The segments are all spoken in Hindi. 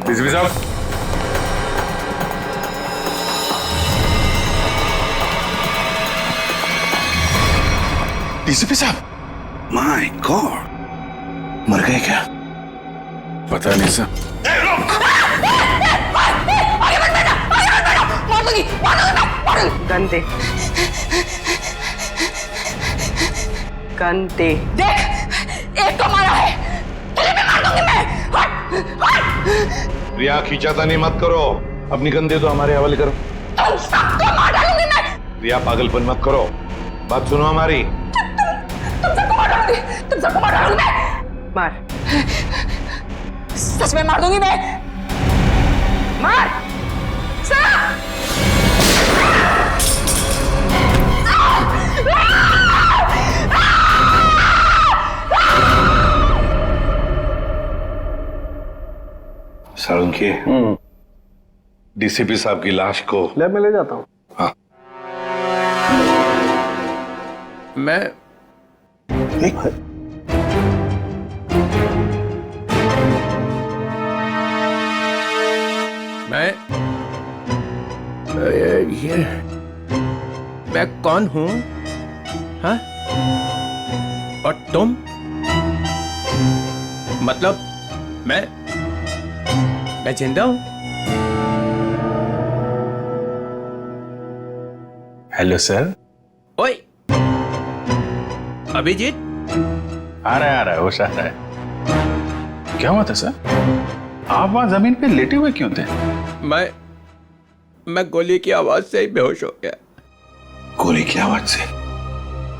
डीसीपी साहब, डीसीपी साहब, माय गॉड, मर गए क्या? पता नहीं सर। गन दे, गन दे। देख, एक तो मारा है, तुझे भी मार दूंगी मैं। हट, हट। रिया, खींचातानी मत करो, अपनी गन दे दो, हमारे हवाले करो। तुम सबको मार डालूंगी मैं। रिया, पागलपन मत करो, बात सुनो हमारी। तुम सबको मार डालूंगी, तुम सबको मार डालूंगी मैं। मार, सच में मार दूंगी मैं। मार, सर। सालुंखे, डीसीपी साहब की लाश को लैब में ले जाता हूँ। हाँ, मैं ये मैं कौन हूं? हाँ? और तुम? मतलब मैं जिंदा हूं? Hello sir. ओए, अभिजीत? आ रहा है, होश आ रहा है। क्या हुआ था सर? आप वहां जमीन पे लेटे हुए क्यों थे? मैं गोली की आवाज से ही बेहोश हो गया। गोली की आवाज से?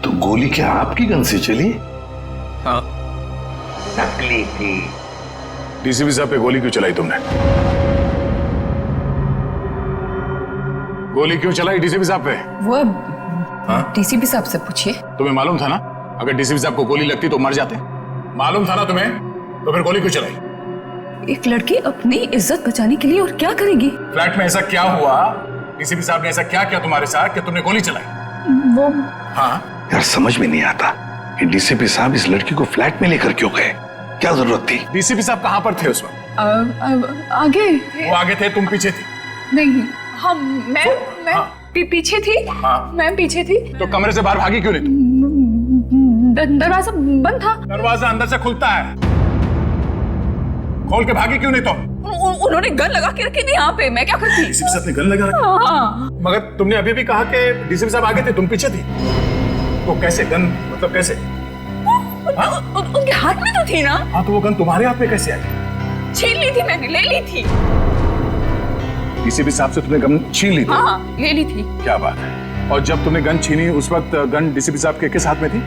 तो गोली क्या आपकी गन से चली? हाँ। नकली थी। डीसीपी साहब पे गोली क्यों चलाई तुमने? गोली क्यों चलाई डीसीपी साहब पे? वो डीसीपी साहब से पूछिए। तुम्हें मालूम था ना, अगर डीसीपी साहब को गोली लगती तो मर जाते? मालूम था ना तुम्हें, तो फिर गोली क्यों चलाई? एक लड़की अपनी इज्जत बचाने के लिए और क्या करेगी? फ्लैट में ऐसा क्या हुआ? डीसीपी साहब ने ऐसा क्या किया तुम्हारे साथ कि तुमने गोली चलाई? वो हाँ, यार समझ में नहीं आता कि डीसीपी साहब इस लड़की को फ्लैट में लेकर क्यों गए? क्या जरूरत थी? डीसीपी साहब कहाँ पर थे उस वक्त? आगे वो आगे थे, तुम पीछे थी? नहीं, हम मैं पीछे थी। हाँ। मैं पीछे थी। तो कमरे से बाहर भागी क्यों नहीं तुम? दरवाजा बंद था। दरवाजा अंदर से खुलता है, खोल के भागी क्यों नहीं तुम? उन्होंने गन लगा के रखी थी यहाँ पे, मैं क्या करती? डीसीपी साहब ने गन लगा रखी? हाँ। मगर तुमने अभी भी कहा कि डीसीपी साहब आगे थे, तुम पीछे थी, तो कैसे गन, मतलब कैसे? उनके हाथ में तो थी ना। हाँ, तो वो गन तुम्हारे हाथ में कैसे आई? छीन ली थी मैंने, ले ली थी। डीसीपी साहब से तुमने गन छीन ली थी? हाँ, ले ली थी। क्या बात है। और जब तुमने गन छीनी उस वक्त गन डीसीपी साहब के किस हाथ में थी?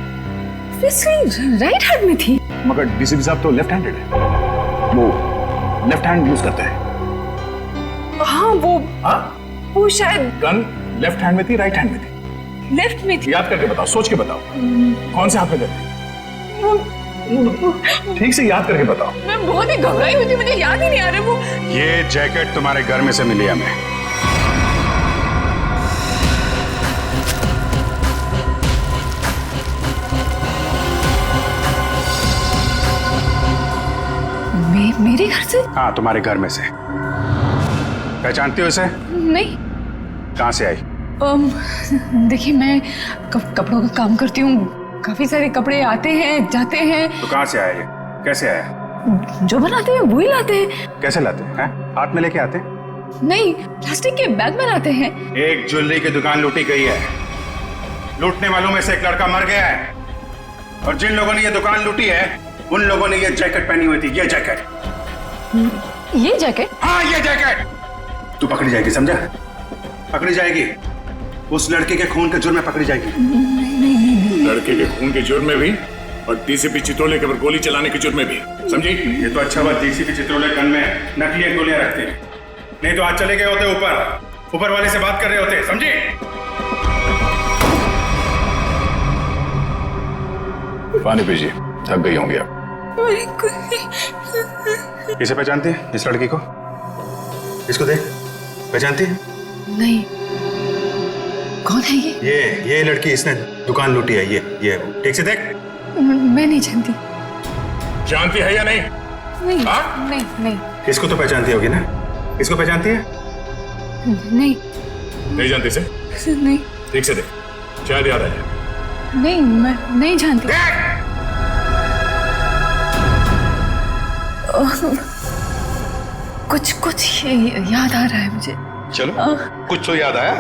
राइट हैंड में थी। मगर डीसीपी साहब तो लेफ्ट हैंडेड है, वो लेफ्ट हैंड यूज करते हैं। हाँ, वो शायद गन लेफ्ट हैंड में थी, राइट हैंड में थी? लेफ्ट में थी। याद करके बताओ, सोच के बताओ, कौन से हाथ में गन? ठीक से याद करके बताओ। मैं बहुत ही घबराई हुई थी, मुझे याद ही नहीं आ रहा वो। ये जैकेट तुम्हारे घर में से मिली हमें। मेरे घर से? हाँ, तुम्हारे घर में से। पहचानती हो इसे? नहीं। कहाँ से आई? देखिए, मैं कपड़ों का काम करती हूँ, काफी सारे कपड़े आते हैं जाते हैं। तो कहाँ से आया ये? कैसे आया? जो बनाते हैं वही लाते हैं। कैसे लाते हैं? हाथ में लेके आते? नहीं, प्लास्टिक के बैग में लाते हैं। एक ज्वेलरी की दुकान लूटी गई है, लूटने वालों में से एक लड़का मर गया है, और जिन लोगों ने ये दुकान लूटी है उन लोगों ने ये जैकेट पहनी हुई थी। ये जैकेट। ये जैकेट? हाँ, ये जैकेट। तू पकड़ी जाएगी, समझा? पकड़ी जाएगी, उस लड़के के खून के जुर्म में पकड़ी जाएगी। लड़के के खून के जुर्म में भी, और डीसीपी चित्रोले के ऊपर गोली चलाने के जुर्म में भी, समझी? ये तो अच्छा हुआ डीसीपी चित्रोले गन में नकली गोलियां रखते हैं, नहीं तो आज चले गए होते ऊपर वाले से बात कर रहे होते, समझी? पानी पीजिए, थक गई होंगी आप। इसे पहचानते हैं, इस लड़की को? इसको देख, पहचानती है? नहीं। कौन है ये? ये लड़की, इसने दुकान लूटी है। ये ठीक से देख। मैं नहीं जानती। जानती है या नहीं? नहीं हाँ? नहीं नहीं इसको तो पहचानती होगी ना? इसको पहचानती है? नहीं नहीं जानती से? नहीं ठीक से देख, शायद याद आ जाए। नहीं मैं नहीं जानती। कुछ कुछ याद आ रहा है मुझे। चलो कुछ तो याद आया।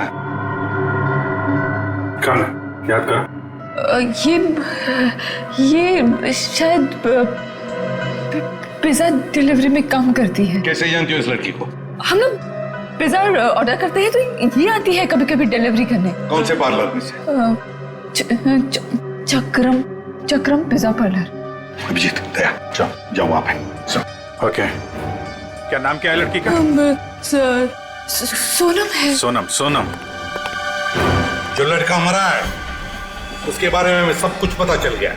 कौन है? याद करो। ये शायद पिज्जा डिलीवरी में काम करती है। कैसे जानती हो इस लड़की को? हम लोग पिज्जा ऑर्डर करते हैं तो ये आती है कभी कभी डिलीवरी करने। कौन से पार्लर में से? चक्रम पिज्जा पार्लर। अभिजीत, दया, जाओ वहां पे। ओके, क्या नाम क्या है लड़की का? सोनम है। सोनम। सोनम, जो लड़का मरा है उसके बारे में सब कुछ पता चल गया।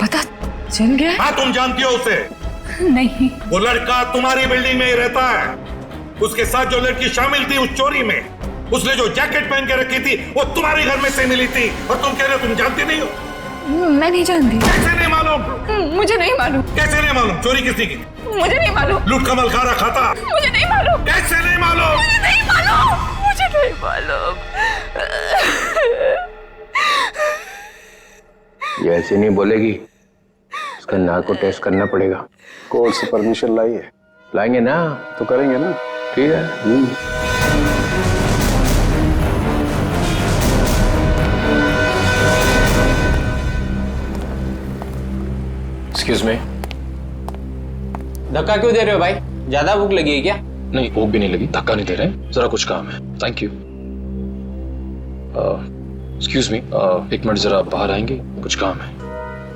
पता चल गया? हाँ, तुम जानती हो उसे? नहीं। वो लड़का तुम्हारी बिल्डिंग में ही रहता है। उसके साथ जो लड़की शामिल थी उस चोरी में, उसने जो जैकेट पहन के रखी थी वो तुम्हारे घर में से मिली थी, और तुम कह रहे हो तुम जानती नहीं हो? मैं नहीं जानती। कैसे नहीं मालूम? मुझे नहीं मालूम। कैसे नहीं मालूम? चोरी किसने की? मुझे नहीं मालूम। लूट का माल खा रखा था? मुझे नहीं मालूम। कैसे नहीं मालूम? मुझे नहीं मालूम। मुझे नहीं मालूम। ये ऐसे नहीं बोलेगी, उसका नाक को टेस्ट करना पड़ेगा। कोर्ट से परमिशन लाई है? लाएंगे ना तो करेंगे ना। ठीक है। Excuse me. धक्का क्यों दे रहे हो भाई? ज्यादा भूख लगी है क्या? नहीं, भूख भी नहीं लगी, धक्का नहीं दे रहे, जरा कुछ काम है। Thank you. एक्सक्यूज मी, एक मिनट जरा बाहर आएंगे, कुछ काम है।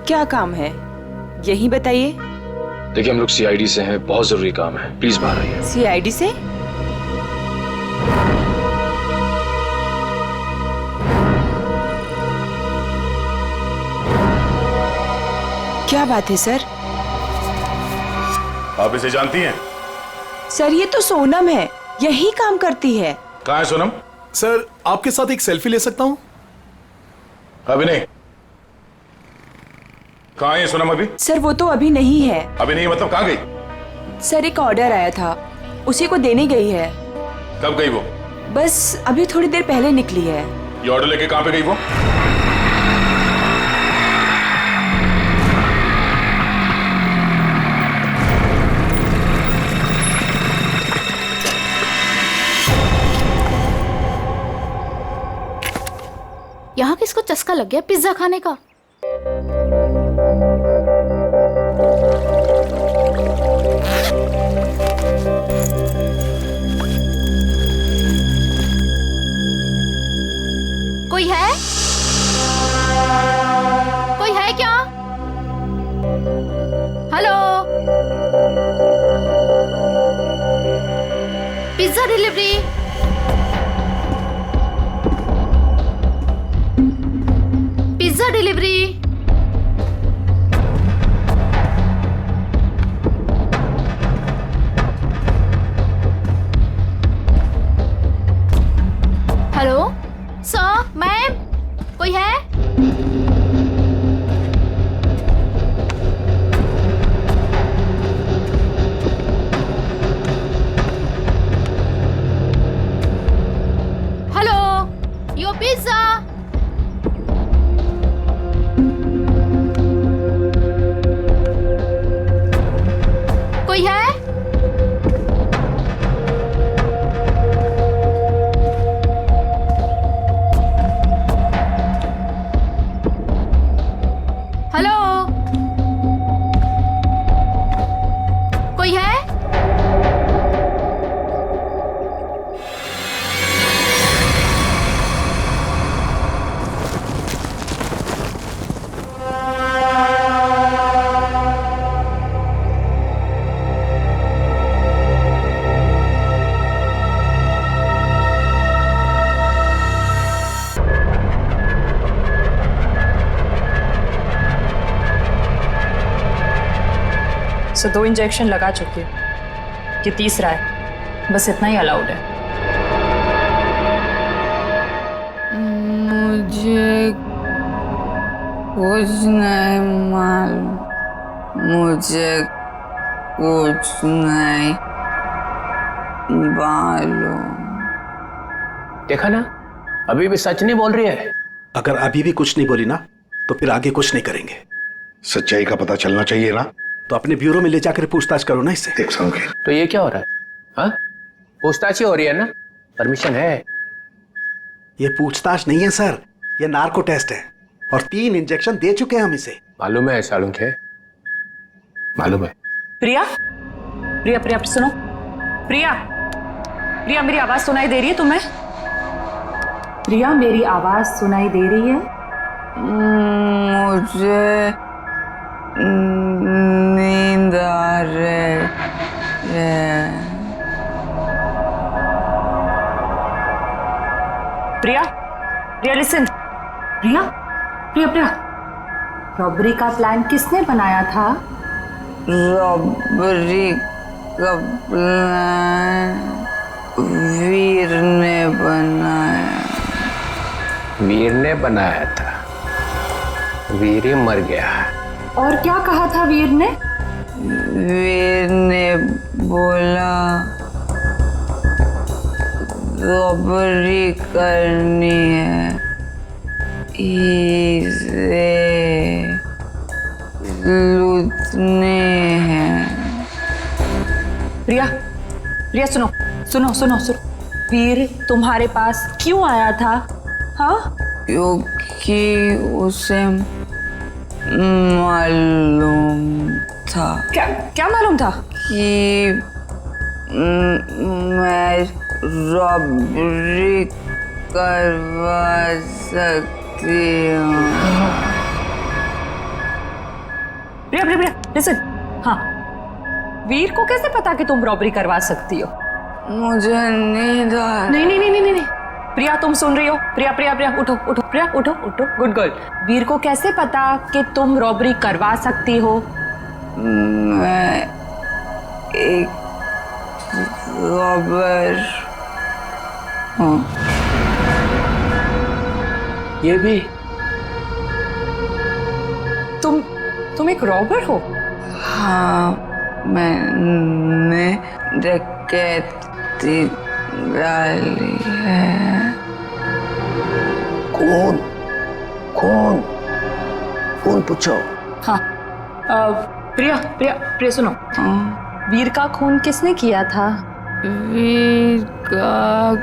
क्या काम है यही बताइए। देखिए, हम लोग सीआईडी से हैं, बहुत जरूरी काम है, प्लीज बाहर आइए। सीआईडी से? क्या बात है सर? आप इसे जानती हैं? सर ये तो सोनम है, यही काम करती है। कहाँ है सोनम? सर आपके साथ एक सेल्फी ले सकता हूँ? अभी नहीं। कहाँ है सोनम अभी? सर वो तो अभी नहीं है। अभी नहीं मतलब कहाँ गई? सर एक ऑर्डर आया था, उसी को देने गई है। कब गई वो? बस अभी थोड़ी देर पहले निकली है। ये ऑर्डर लेके कहाँ पे गई वो? यहाँ किसको चस्का लग गया पिज्जा खाने का? कोई है? कोई है क्या? Hello, pizza delivery. Pizza delivery. Hello sir, ma'am, कोई है? Hello, your pizza. कोई है? हेलो, कोई है? सो 2 इंजेक्शन लगा चुकी हूँ, ये तीसरा है, बस इतना ही अलाउड है। मुझे कुछ नहीं मालूम, मुझे कुछ नहीं मालूम। देखा ना, अभी भी सच नहीं बोल रही है। अगर अभी भी कुछ नहीं बोली ना तो फिर आगे कुछ नहीं करेंगे। सच्चाई का पता चलना चाहिए ना। तो अपने ब्यूरो में ले जाकर पूछताछ करो ना इससे। देख समझे तो ये क्या हो रहा है? हाँ, पूछताछ ही हो रही है ना, परमिशन है। ये पूछताछ नहीं है सर, ये नार्को टेस्ट है और 3 इंजेक्शन दे चुके हैं हम इसे। मालूम है सालुंखे, मालूम है। प्रिया प्रिया प्रिया सुनो, प्रिया प्रिया मेरी आवाज सुनाई दे रही है तुम्हें? प्रिया मेरी आवाज सुनाई दे रही है? मुझे नींद आ रही है। प्रिया प्रिया लिसन, प्रिया प्रिया प्रिया, रॉबरी का प्लान किसने बनाया था? रॉबरी का प्लान वीर ने बनाया। वीर ने बनाया था? वीर ही मर गया। और क्या कहा था वीर ने? वीर ने बोला रॉबरी करनी है, इसे लूटने हैं। प्रिया प्रिया सुनो सुनो सुनो सुनो, वीर तुम्हारे पास क्यों आया था? हाँ, क्योंकि उसे मालूम था। क्या क्या मालूम था? कि मैं रॉबरी करवा सकती हूँ। प्रिया प्रिया प्रिया लिसन, हाँ, वीर को कैसे पता कि तुम रॉबरी करवा सकती हो? मुझे नींद आ नहीं नहीं नहीं नहीं नहीं, प्रिया तुम सुन रही हो? प्रिया प्रिया प्रिया उठो उठो, प्रिया उठो उठो, गुड गर्ल। वीर को कैसे पता कि तुम रॉबरी करवा सकती हो? मैं एक रॉबर हूँ। ये भी? तुम एक रॉबर हो? हाँ, मैंने डकैती डाली है। कौन कौन कौन पूछो? हाँ, प्रिया प्रिया प्रिया सुनो, वीर का खून किसने किया था? वीर का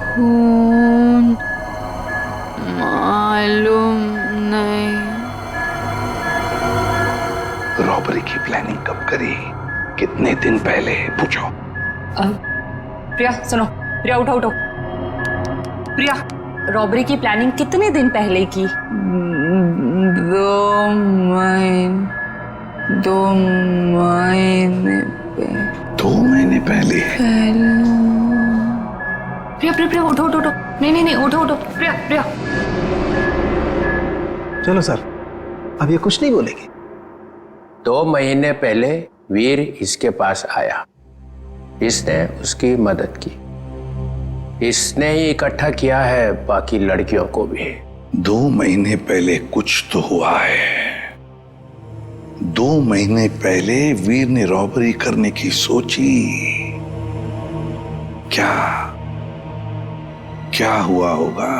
खून मालूम नहीं। रॉबरी की प्लानिंग कब करी, कितने दिन पहले, पूछो। प्रिया सुनो, प्रिया उठो उठो। प्रिया, रॉबरी की प्लानिंग कितने दिन पहले की? 2 महीने 2 महीने पहले? प्रिया प्रिया प्रिया उठो उठो उठो, नहीं नहीं नहीं उठो उठो, प्रिया प्रिया। चलो सर, अब ये कुछ नहीं बोलेगी। 2 महीने पहले वीर इसके पास आया, इसने उसकी मदद की, इसने ही इकट्ठा किया है बाकी लड़कियों को भी। 2 महीने पहले कुछ तो हुआ है। 2 महीने पहले वीर ने रॉबरी करने की सोची। क्या क्या हुआ होगा?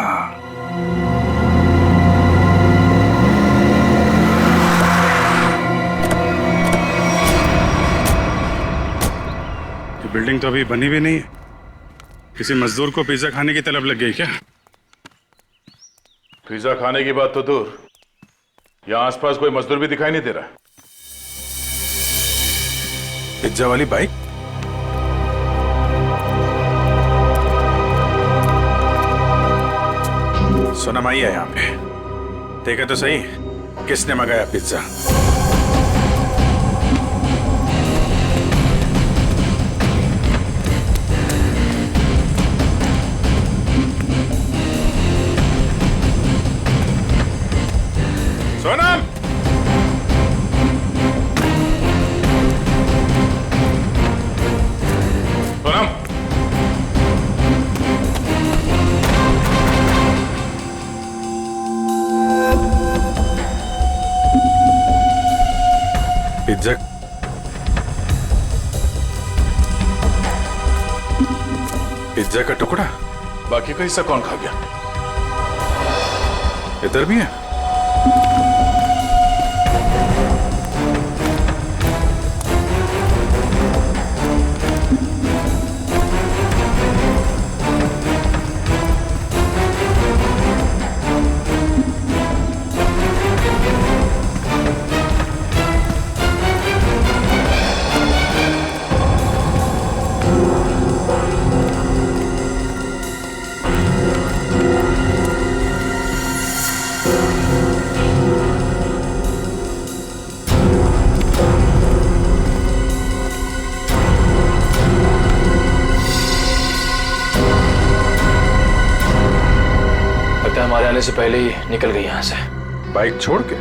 बिल्डिंग तो अभी बनी भी नहीं है। किसी मजदूर को पिज्जा खाने की तलब लग गई क्या? पिज्जा खाने की बात तो दूर, यहाँ आसपास कोई मजदूर भी दिखाई नहीं दे रहा। पिज्जा वाली बाइक? सोनम आई है यहाँ पे, देखा तो सही किसने मंगाया पिज्जा। सोनम, सोनम, पिज्जा का टुकड़ा? बाकी का हिस्सा कौन खा गया? इधर भी है? हमारे आने से पहले ही निकल गई यहाँ से। बाइक छोड़ के?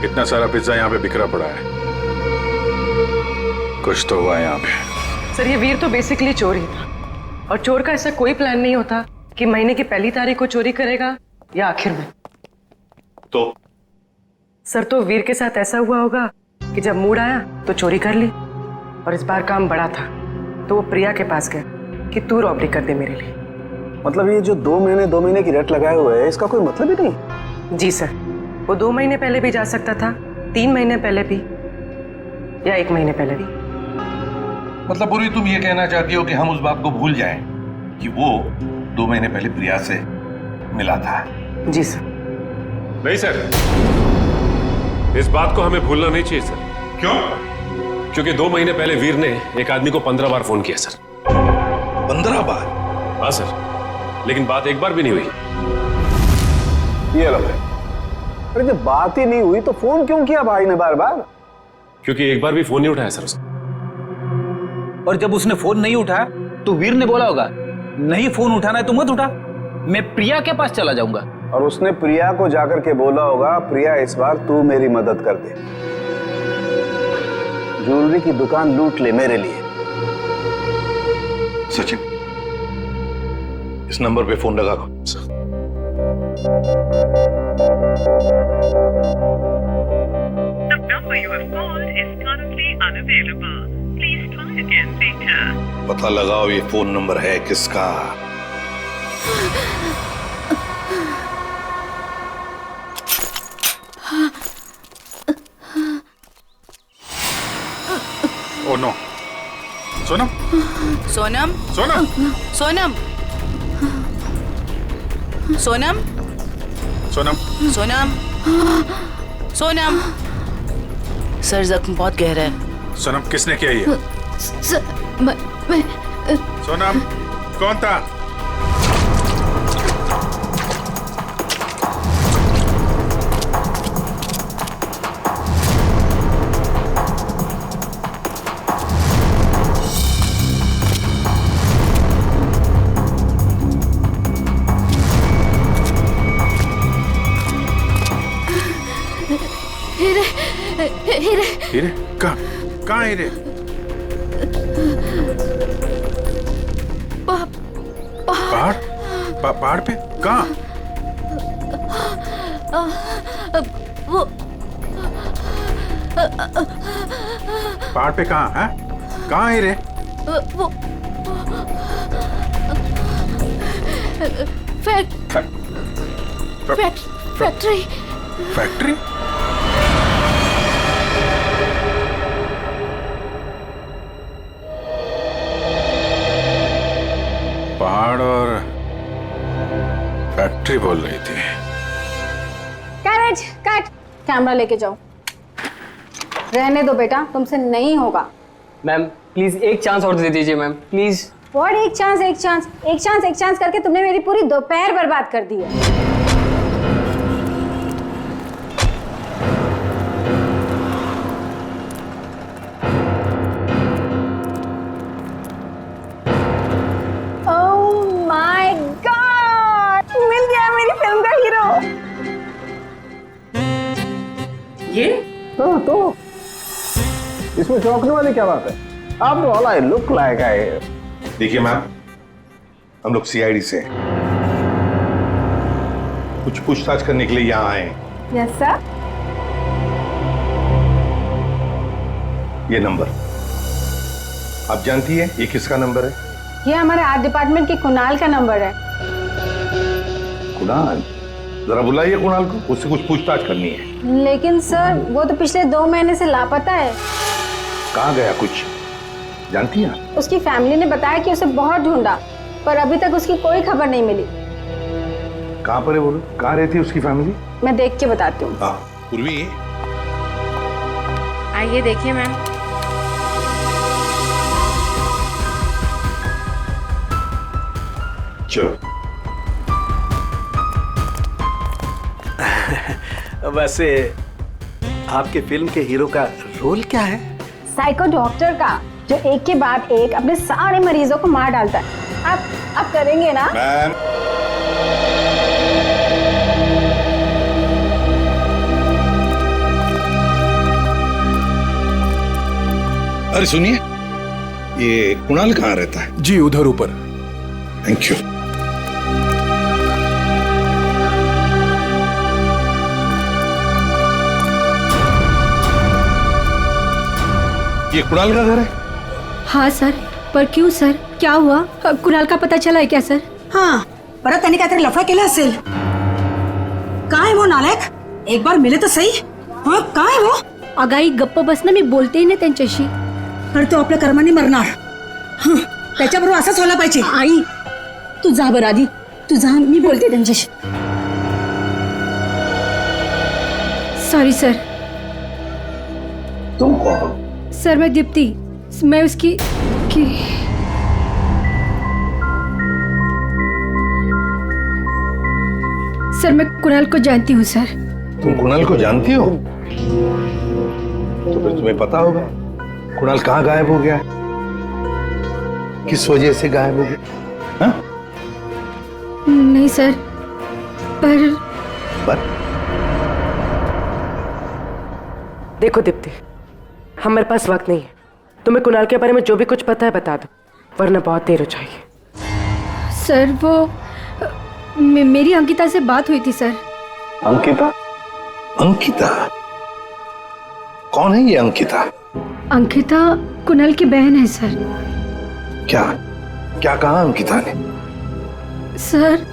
इतना सारा पिज्जा यहाँ पे बिखरा पड़ा है, कुछ तो हुआ है यहाँ पे। सर ये वीर तो बेसिकली चोर ही था, और चोर का ऐसा कोई प्लान नहीं होता कि महीने की पहली तारीख को चोरी करेगा या आखिर में। तो सर तो वीर के साथ ऐसा हुआ होगा कि जब मूड आया तो चोरी कर ली, और इस बार काम बड़ा था तो वो प्रिया के पास गया कि तू रॉबरी कर दे मेरे लिए। मतलब ये जो 2 महीने की रेट लगाए हुए है, इसका कोई मतलब ही नहीं? जी सर, वो 2 महीने पहले भी जा सकता था, 3 महीने पहले भी, या 1 महीने पहले भी। मतलब पूरी तुम ये कहना चाहती हो कि हम उस बात को भूल जाएं कि वो 2 महीने पहले प्रिया से मिला था? जी सर। नहीं सर, इस बात को हमें भूलना नहीं चाहिए सर। क्यों? क्योंकि 2 महीने पहले वीर ने एक आदमी को 15 बार फोन किया सर। 15 बार? हाँ सर, लेकिन बात एक बार भी नहीं हुई। ये लो भाई। अरे जब बात ही नहीं हुई तो फोन क्यों किया भाई ने बार बार? क्योंकि एक बार भी फोन नहीं उठाया सर उसने। और जब उसने फोन नहीं उठाया तो वीर ने बोला होगा नहीं फोन उठाना है तो मत उठा, मैं प्रिया के पास चला जाऊंगा। और उसने प्रिया को जाकर के बोला होगा, प्रिया इस बार तू मेरी मदद कर दे, ज्वेलरी की दुकान लूट ले मेरे लिए। सचिन, इस नंबर पे फोन लगा। पता लगाओ ये फोन नंबर है किसका। Oh no, Sonam? Sonam? Sonam? Sonam? Sonam? Sonam? Sonam? Sonam? Sir जख्म बहुत गहरा है। सोनम किसने किया ये? मैं सोनम कौन था? हीरे? कहाँ हीरे? पहाड़? पहाड़ पे? कहाँ? वो पहाड़ पे कहाँ है? कहाँ हीरे? वो फैक्ट्री। फैक्ट्री? पहाड़ और फैक्ट्री बोल रही थी। कैरेज कट, कैमरा लेके जाओ। रहने दो बेटा, तुमसे नहीं होगा। मैम प्लीज एक चांस और दे दीजिए मैम, प्लीज। व्हाट एक चांस करके तुमने मेरी पूरी दोपहर बर्बाद कर दी है। ये? हाँ तो इसमें चौंकने वाली क्या बात है? आप all I look like I. देखिए मैम, हम लोग सीआईडी से कुछ पूछताछ करने के लिए यहाँ आए हैं। Yes sir. ये नंबर आप जानती है ये किसका नंबर है? ये हमारे आर्ट डिपार्टमेंट के कुणाल का नंबर है। कुणाल, जरा बुलाइए कुणाल को, उससे कुछ पूछताछ करनी है। लेकिन सर वो तो पिछले 2 महीने से लापता है। कहाँ गया कुछ जानती हैं? उसकी फैमिली ने बताया कि उसे बहुत ढूंढा, पर अभी तक उसकी कोई खबर नहीं मिली। कहाँ पर है बोलो, कहाँ रहती है उसकी फैमिली? मैं देख के बताती हूँ। हाँ पूर्वी, आइए देखिए मैम। चलो। वैसे आपके फिल्म के हीरो का रोल क्या है? साइको डॉक्टर का, जो एक के बाद एक अपने सारे मरीजों को मार डालता है। आप करेंगे ना? मैम, अरे सुनिए, ये कुणाल कहाँ रहता है? जी उधर ऊपर। Thank you. ये कुणाल का घर है? हाँ सर, पर क्यों सर, क्या हुआ? कुणाल का पता चला है क्या सर? हाँ, परत त्यांनी काहीतरी लफडा केला असेल। काय वो नालायक, एक बार मिले तो सही। हाँ, काय वो? अगाई गप्प बस ना, मी बोलते ना त्यांच्याशी। तर तो आपल्या कर्माने मरणार। हं, त्याच्याबरोबर असंच व्हायला पाहिजे। आई, तू जा बरं आधी, तू जा, मी बोलते त्यांच्याशी। Sorry sir. तुम कौन? सर मैं दीप्ति, मैं उसकी सर मैं कुणाल को जानती हूँ सर। तुम कुणाल को जानती हो? तो फिर तुम्हें पता होगा कुणाल कहाँ गायब हो गया, किस वजह से गायब हो गया? हाँ? नहीं सर, पर देखो दीप्ति, हमारे पास वक्त नहीं है। तुम्हें कुणाल के बारे में जो भी कुछ पता है बता दो, वरना बहुत देर हो जाएगी। सर वो मेरी अंकिता से बात हुई थी सर। अंकिता? अंकिता कौन है ये अंकिता? अंकिता कुणाल की बहन है सर। क्या क्या कहा अंकिता ने? सर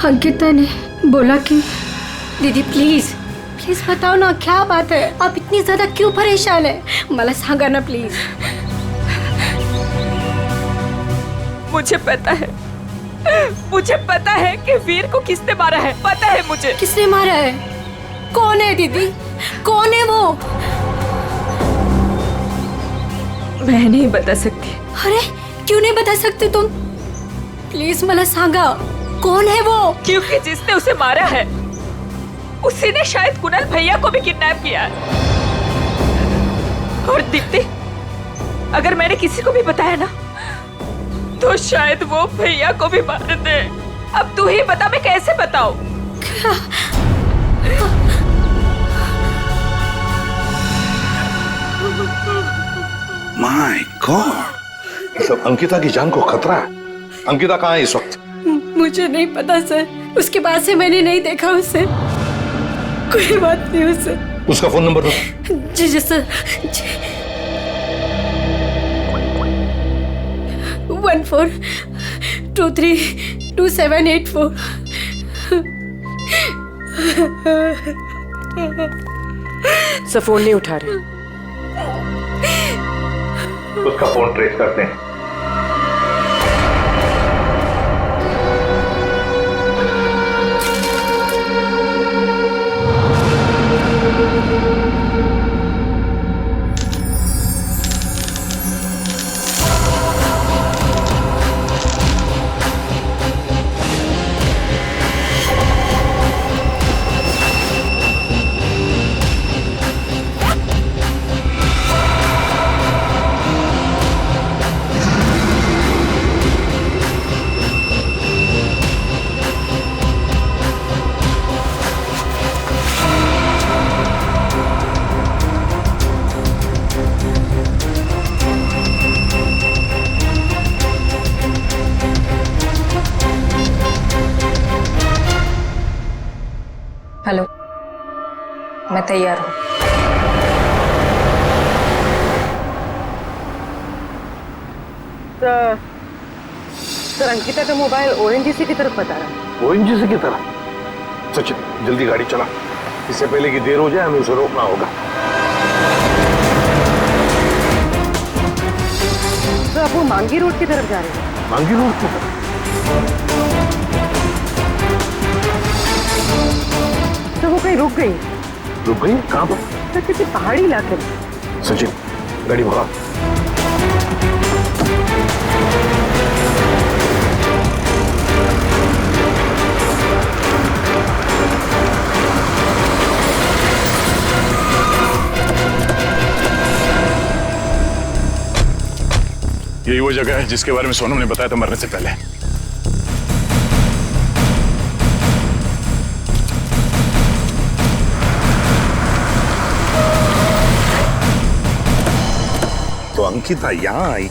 अंकिता ने बोला कि दीदी प्लीज प्लीज बताओ ना, क्या बात है? आप इतनी ज्यादा क्यों परेशान है? मला सांगा ना प्लीज। मुझे पता है कि वीर को किसने मारा है। पता है मुझे किसने मारा है। कौन है दीदी, कौन है वो? मैं नहीं बता सकती। अरे क्यों नहीं बता सकते तुम? प्लीज मला सांगा, कौन है वो? क्योंकि जिसने उसे मारा है उसी ने शायद कुणाल भैया को भी किडनैप किया है। और दीप्ति, अगर मैंने किसी को भी बताया ना तो शायद वो भैया को भी मार दे। अब तू ही बता, मैं कैसे बताऊं? माय गॉड, मतलब अंकिता की जान को खतरा है। अंकिता कहाँ है इस वक्त? मुझे नहीं पता सर, उसके बाद से मैंने नहीं देखा उसे। कोई बात नहीं उसे। उसका फोन नंबर दो। जी सर। 14232784। सब फोन नहीं उठा रहे। उसका फोन ट्रेस करते हैं। हेलो, मैं तैयार हूँ। सर अंकिता का मोबाइल ओएनजीसी की तरफ बता रहा है। ओएनजीसी की तरफ? सचिन जल्दी गाड़ी चला, इससे पहले कि देर हो जाए हमें उसे रोकना होगा। तो अब वो मांगी रोड की तरफ जा रहे हैं। मांगी रोड की तरफ? तो वो कहीं रुक गई? रुक गई? कहाँ पर? तो किसी पहाड़ी इलाके में। सचिन गाड़ी भगा। यही वो जगह है जिसके बारे में सोनम ने बताया था मरने से पहले। तो अंकिता यहाँ आई।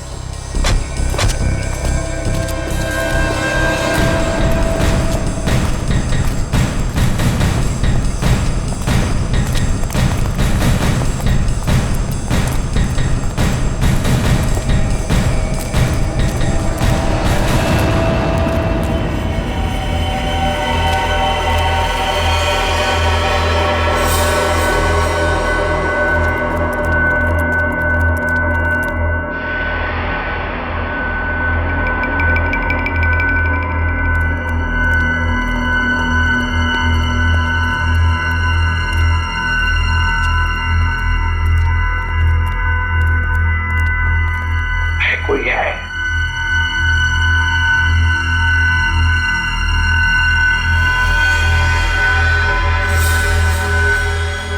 कोई है?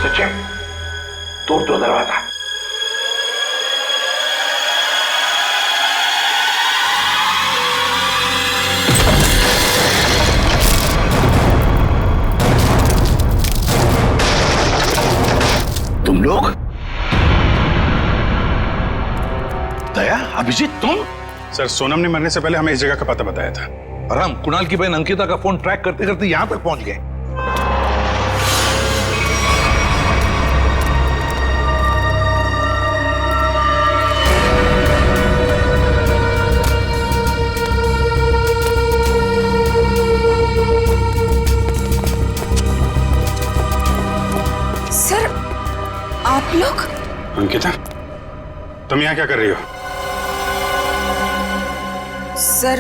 सचिन तोड़ दो दरवाजा। तुम लोग? दया, अभिजीत तुम? सर सोनम ने मरने से पहले हमें इस जगह का पता बताया था और हम कुणाल की बहन अंकिता का फोन ट्रैक करते करते यहां तक पहुंच गए। सर आप लोग? अंकिता तुम यहाँ क्या कर रही हो? सर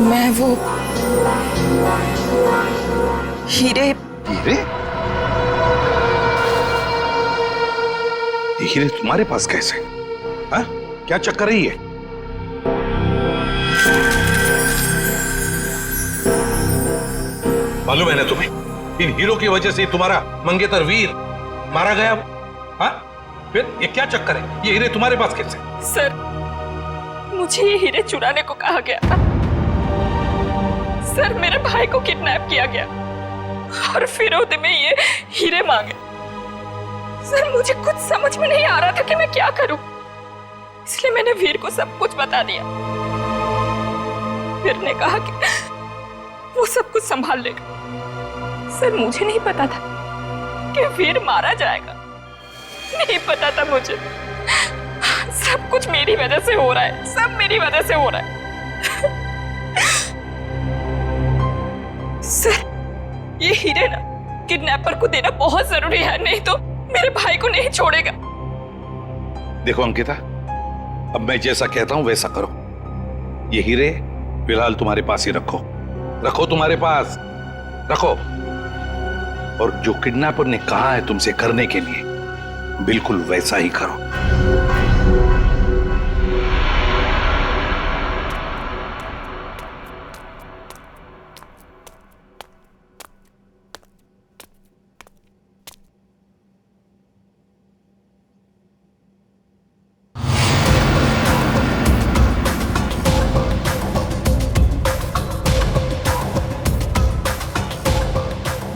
मैं वो हीरे। हीरे? ये हीरे तुम्हारे पास कैसे? हाँ? क्या चक्कर है ये? मालूम है ना तुम्हें, इन हीरो की वजह से तुम्हारा मंगेतर वीर मारा गया। हाँ? फिर ये क्या चक्कर है? ये हीरे तुम्हारे पास कैसे? सर मुझे ये हीरे चुराने को कहा गया था। सर मेरे भाई को किडनैप किया गया और फिरौती में ये हीरे मांगे। सर मुझे कुछ समझ में नहीं आ रहा था कि मैं क्या करूं, इसलिए मैंने वीर को सब कुछ बता दिया। वीर ने कहा कि वो सब कुछ संभाल लेगा। सर मुझे नहीं पता था कि वीर मारा जाएगा, नहीं पता था मुझे। सब कुछ मेरी वजह से हो रहा है, सब मेरी वजह से हो रहा है। सर ये हीरे ना किडनैपर को देना बहुत जरूरी है, नहीं तो मेरे भाई को नहीं छोड़ेगा। देखो अंकिता, अब मैं जैसा कहता हूं वैसा करो। ये हीरे फिलहाल तुम्हारे पास ही रखो, रखो तुम्हारे पास रखो। और जो किडनैपर ने कहा है तुमसे करने के लिए, बिल्कुल वैसा ही करो।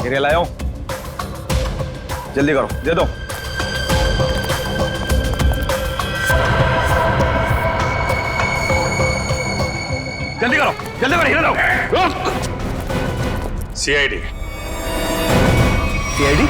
हीरे लाओ, जल्दी करो, दे दो। जल्दी करो, हीरे लाओ। सीआईडी। सीआईडी?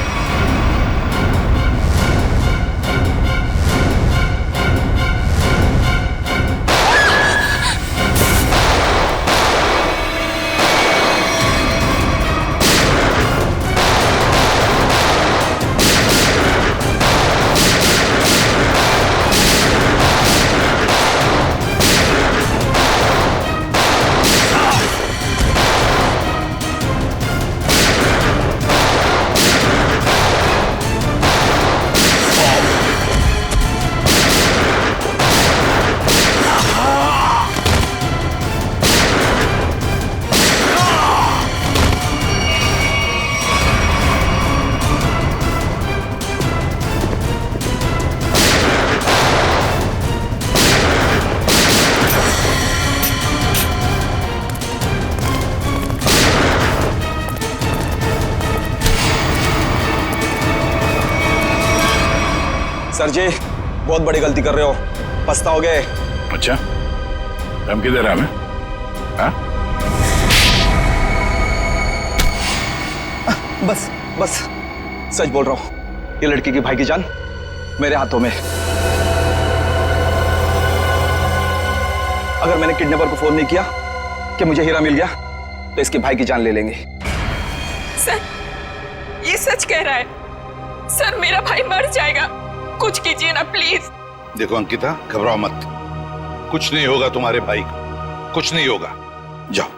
सर जी बहुत बड़ी गलती कर रहे हो, पछताओगे। अच्छा, धमकी दे रहा है हमें? हाँ? बस बस सच बोल रहा हूं, ये लड़की की भाई की जान मेरे हाथों में। अगर मैंने किडनैपर को फोन नहीं किया कि मुझे हीरा मिल गया तो इसके भाई की जान ले लेंगे। सर, ये सच कह रहा है। सर, मेरा भाई मर जाएगा, कुछ कीजिए ना प्लीज। देखो अंकिता, घबराओ मत, कुछ नहीं होगा तुम्हारे भाई को, कुछ नहीं होगा। जाओ,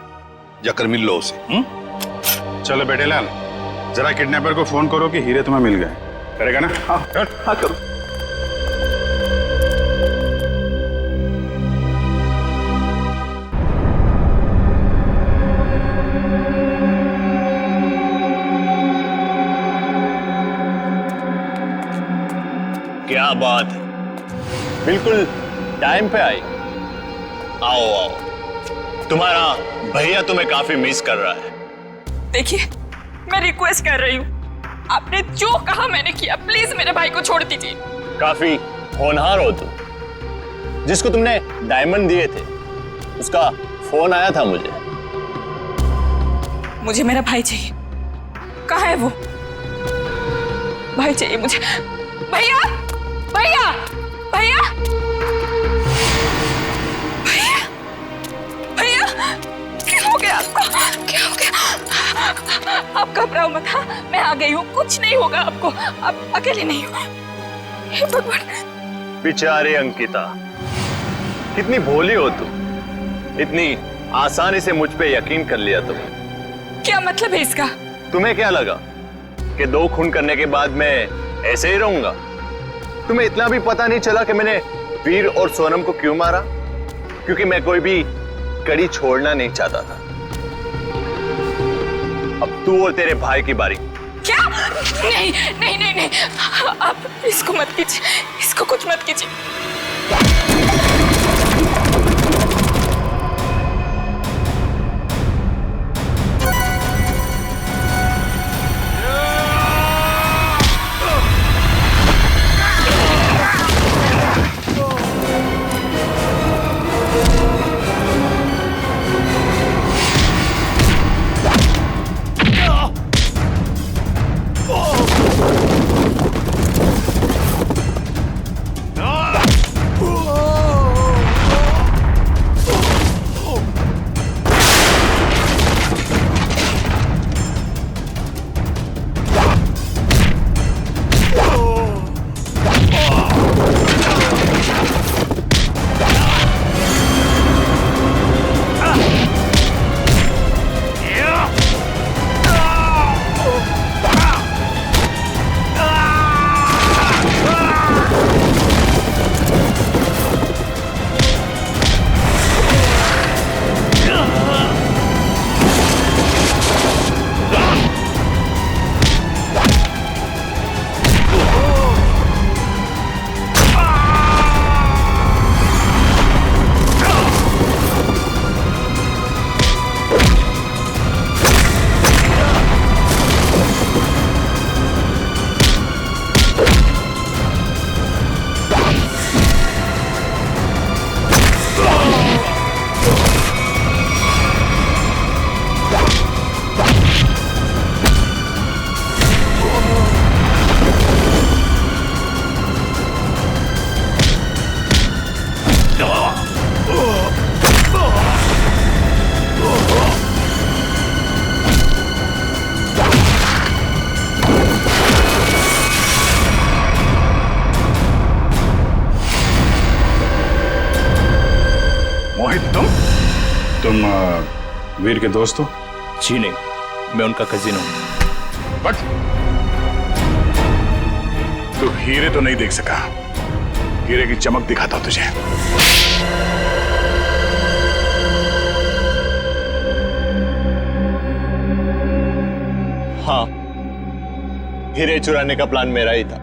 जाकर मिल लो उसे। चलो बेटे लाल, जरा किडनैपर को फोन करो कि हीरे तुम्हें मिल गए। करेगा ना? हाँ हाँ करो। क्या बात है, बिल्कुल टाइम पे आई। आओ आओ, तुम्हारा भैया तुम्हें काफी मिस कर रहा है। देखिए, मैं रिक्वेस्ट कर रही हूँ, आपने जो कहा मैंने किया, प्लीज मेरे भाई को छोड़ दीजिए। काफी होनहार हो तुम। जिसको तुमने डायमंड दिए थे उसका फोन आया था मुझे। मुझे मेरा भाई चाहिए। कहाँ है वो? भाई चाहिए मुझे। भैया, भैया, भैया, भैया, भैया, क्या हो गया आपको? क्या हो गया? आप घबराओ मत। हाँ, मैं आ गई हूँ, कुछ नहीं होगा आपको, आप अकेले नहीं हो। हे भगवान। बेचारी अंकिता, कितनी भोली हो तुम, इतनी आसानी से मुझ पे यकीन कर लिया तुमने। क्या मतलब है इसका? तुम्हें क्या लगा कि 2 खून करने के बाद मैं ऐसे ही रहूंगा? तुम्हें इतना भी पता नहीं चला कि मैंने वीर और सोनम को क्यों मारा? क्योंकि मैं कोई भी कड़ी छोड़ना नहीं चाहता था। अब तू और तेरे भाई की बारी। क्या? नहीं नहीं नहीं नहीं, आप इसको मत कीजिए, इसको कुछ मत कीजिए। तुम वीर के दोस्त हो? जी नहीं, मैं उनका कजिन हूं। बट तू हीरे तो नहीं देख सका। हीरे की चमक दिखाता तुझे। हाँ, हीरे चुराने का प्लान मेरा ही था,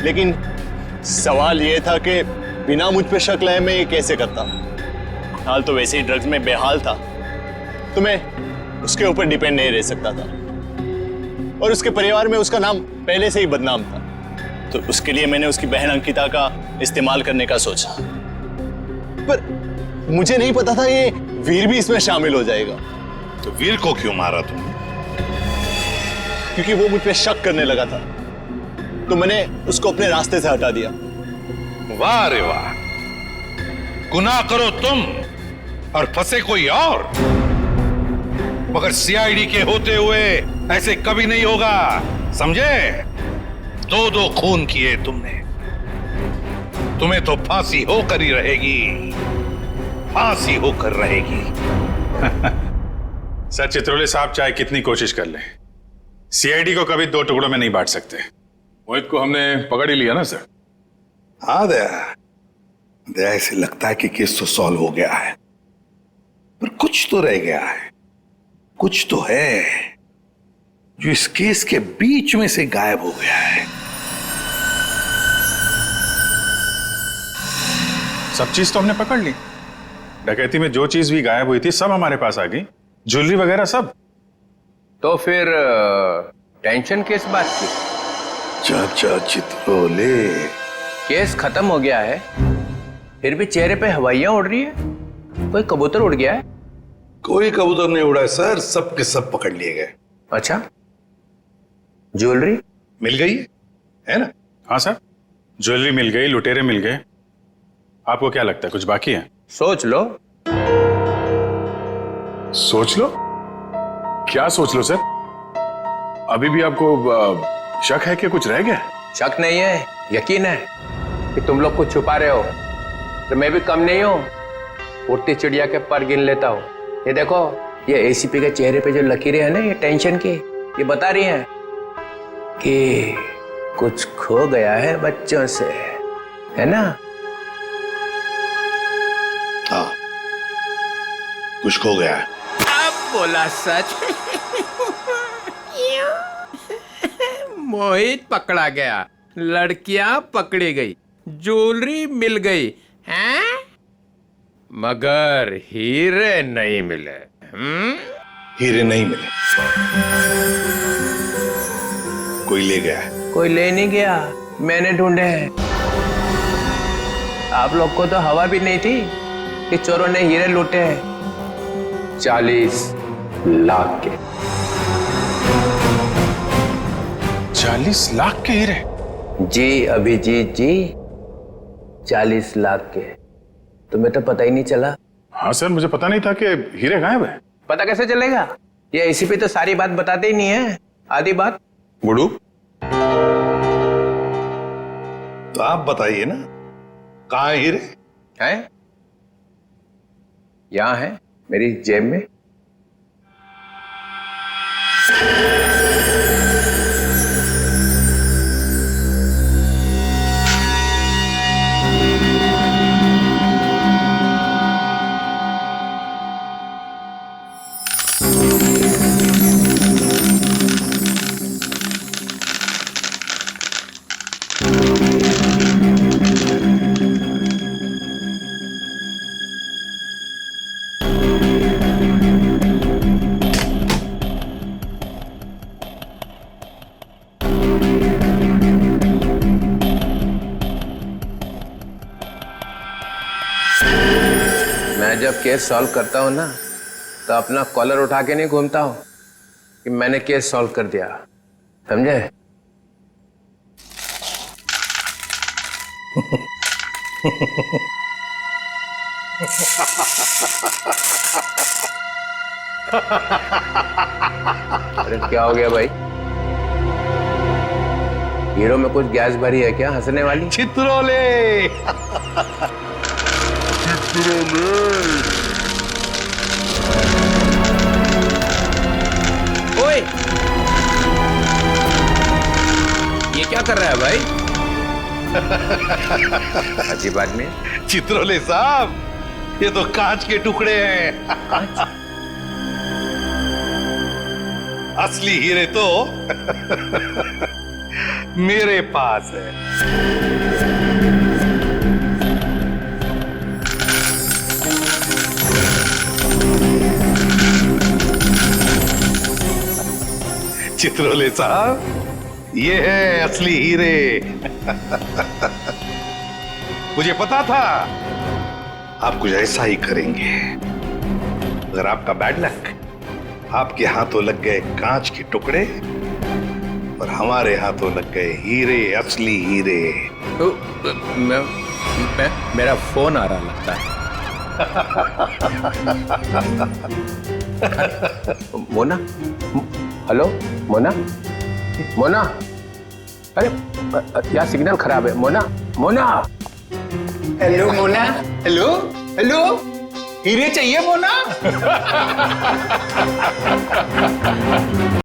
लेकिन सवाल यह था कि बिना मुझ पे शक लाए मैं ये कैसे करता। हाल तो वैसे ही ड्रग्स में बेहाल था, तो मैं उसके ऊपर डिपेंड नहीं रह सकता था, और उसके परिवार में उसका नाम पहले से ही बदनाम था, तो उसके लिए मैंने उसकी बहन अंकिता का इस्तेमाल करने का सोचा। पर मुझे नहीं पता था ये वीर भी इसमें शामिल हो जाएगा। तो वीर को क्यों मारा तुमने? क्योंकि वो मुझ पे शक करने लगा था, तो मैंने उसको अपने रास्ते से हटा दिया। वाह रे वाह, गुनाह करो तुम और फंसे कोई और, मगर सीआईडी के होते हुए ऐसे कभी नहीं होगा, समझे? दो दो खून किए तुमने, तुम्हें तो फांसी होकर ही रहेगी, फांसी होकर रहेगी। सर चित्रोले साहब चाहे कितनी कोशिश कर ले, सीआईडी को कभी दो टुकड़ों में नहीं बांट सकते। मोहित को हमने पकड़ ही लिया ना सर। हाँ दया, ऐसे लगता है कि केस तो सॉल्व हो गया है, पर कुछ तो रह गया है, कुछ तो है जो इस केस के बीच में से गायब हो गया है। सब चीज तो हमने पकड़ ली, डकैती में जो चीज भी गायब हुई थी सब हमारे पास आ गई, ज्वेलरी वगैरह सब। तो फिर टेंशन किस बात की? चाचा चित्रोले, केस खत्म हो गया है, फिर भी चेहरे पे हवाइयां उड़ रही है। कोई कबूतर उड़ गया है? कोई कबूतर नहीं उड़ा है सर, सब के सब पकड़ लिए गए। अच्छा, ज्वेलरी मिल गई है ना? हाँ सर, ज्वेलरी मिल गई, लुटेरे मिल गए। आपको क्या लगता है कुछ बाकी है? सोच लो। सोच लो? क्या सोच लो सर? अभी भी आपको शक है कि कुछ रह गया? शक नहीं है, यकीन है कि तुम लोग कुछ छुपा रहे हो, तो मैं भी कम नहीं हूं। उड़ती चिड़िया के पर गिन लेता हूं। ये देखो, ये एसीपी के चेहरे पे जो लकीरें हैं ना, ये टेंशन की, ये बता रही हैं कि कुछ खो गया है बच्चों से, है ना? हाँ, कुछ खो गया है। अब बोला सच। मोहित पकड़ा गया, लड़कियां पकड़ी गई, ज्वेलरी मिल गई, हैं? मगर हीरे नहीं मिले। हीरे नहीं मिले, कोई ले गया है। कोई ले नहीं गया, मैंने ढूंढे हैं। आप लोग को तो हवा भी नहीं थी कि चोरों ने हीरे लूटे हैं। 40 लाख के। 40 लाख के हीरे? जी अभिजीत जी, 40 लाख के। तुम्हें तो पता ही नहीं चला। हाँ सर, मुझे पता नहीं था कि हीरे गायब है। पता कैसे चलेगा? ये एसीपी तो सारी बात बताते ही नहीं है, आधी बात। बुड़ू, तो आप बताइए ना, कहाँ है हीरे? हैं? यहां है, मेरी जेब में। मैं जब केस सॉल्व करता हूं ना, तो अपना कॉलर उठा के नहीं घूमता हूं कि मैंने केस सॉल्व कर दिया, समझे? अरे क्या हो गया भाई? हीरो में कुछ गैस भरी है क्या हंसने वाली? चित्रोले। अजीब आदमी है। चित्रोले साहब, ये तो कांच के टुकड़े हैं। असली हीरे तो मेरे पास है। चित्रोले साहब, ये है असली हीरे। मुझे पता था आप कुछ ऐसा ही करेंगे। अगर आपका बैड लक, आपके हाथों लग गए कांच के टुकड़े और हमारे हाथों लग गए हीरे, असली हीरे। मेरा फोन आ रहा लगता है। मोना, हेलो मोना, मोना, अरे यार सिग्नल खराब है। Mona, Mona, hello Mona, hello hello, हीरे चाहिए मोना?